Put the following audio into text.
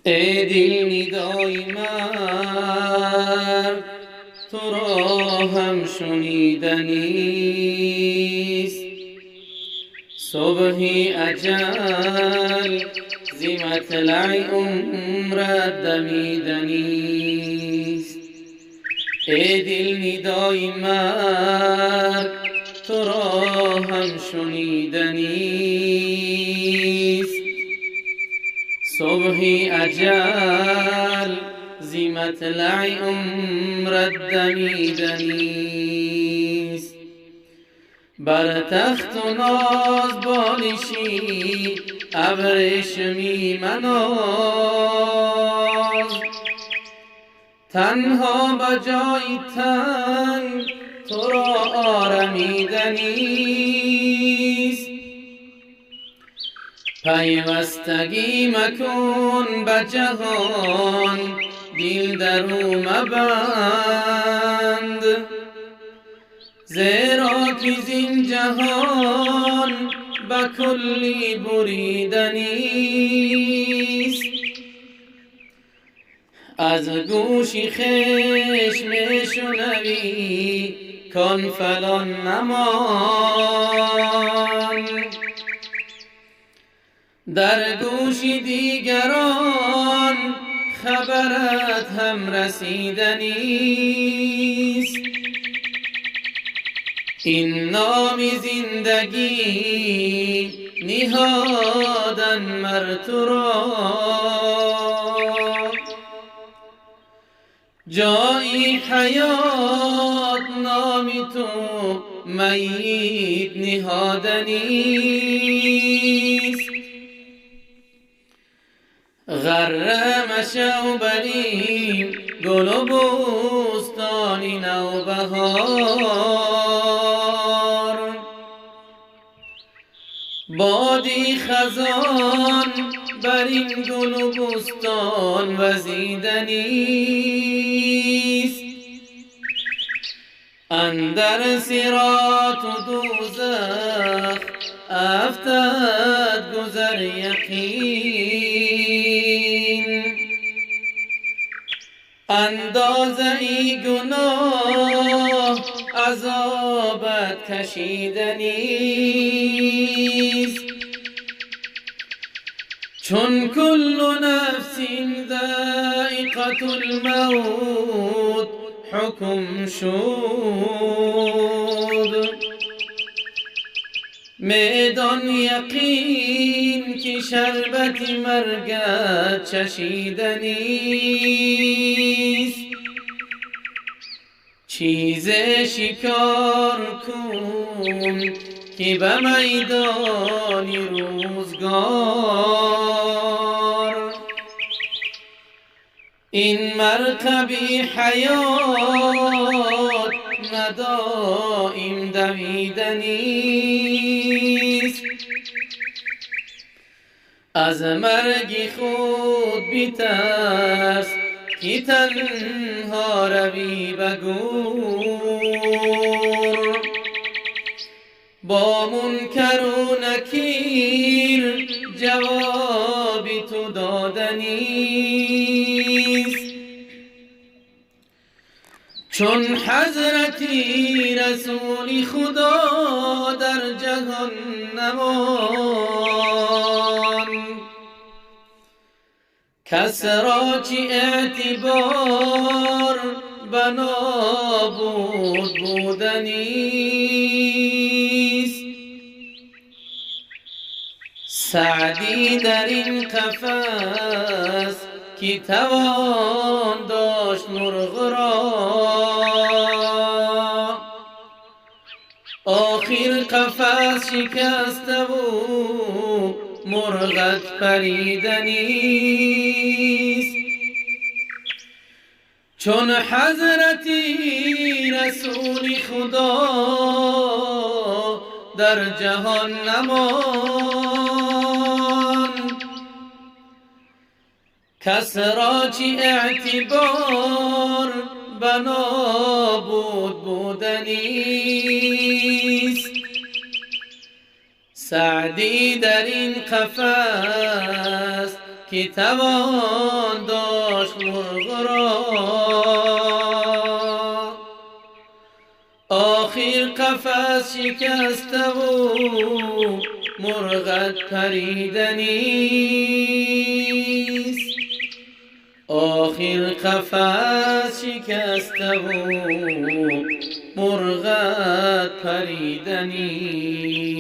ای دل ندای مرد تو را هم شنیدنیست، صبحی اجل ز مطلع عمرت دمیدنیست. ای دل ندای مرد تو را هم شنیدنیست، صبحی اجل ز مطلع عمرت دمیدنیست. بر تخت و ناز بالشی ابریشمی مناز، تنها بجای تنگ تو را آرمیدنیست. پیوستگی مکن به جهان دل در او مبند، زیرا که زین جهان به کلی بریدنیست. از گوش خویش می شنوی کان فلان نماند، در گوش دیگران خبرت هم رسیدنیست. این نام زندگی نهادن مر تو را، جایی حیات نام تو میت نهادنیست. غره مشو بریم گل و بوستان نوبهار، بادی خزان بر این گل و بوستان وزیدنیست. اندر صراط و دوزخ افتد گذر یقین، اندازه ای گناه عذابت کشیدنیست. چون کل نفس ذائقة الموت حکم شد، میدان یقین که شربت مرگت چشیدنیست. چیز شکار کن که به میدان روزگار این مرکبی حیات ندائم دویدنیست. از مرگ خود بترس که تنها روی به گور، با منکر و نکیر جواب تو دادنیست. چون حضرتی رسول خدا در جهان نماند، کس را چی اعتبار به نابود بودنیست. سعدی در این قفس که توان داشت مرغ را، آخر قفس شکسته و مرغت پریدنیست. چون حضرتی رسول خدا در جهان نماند، کس را چی اعتبار به نابود بودنیست. سعدی در این قفس که توان داشت مرغ را. آخر قفس شکسته و مرغت پریدنیست. آخر قفس شکسته و مرغت پریدنیست.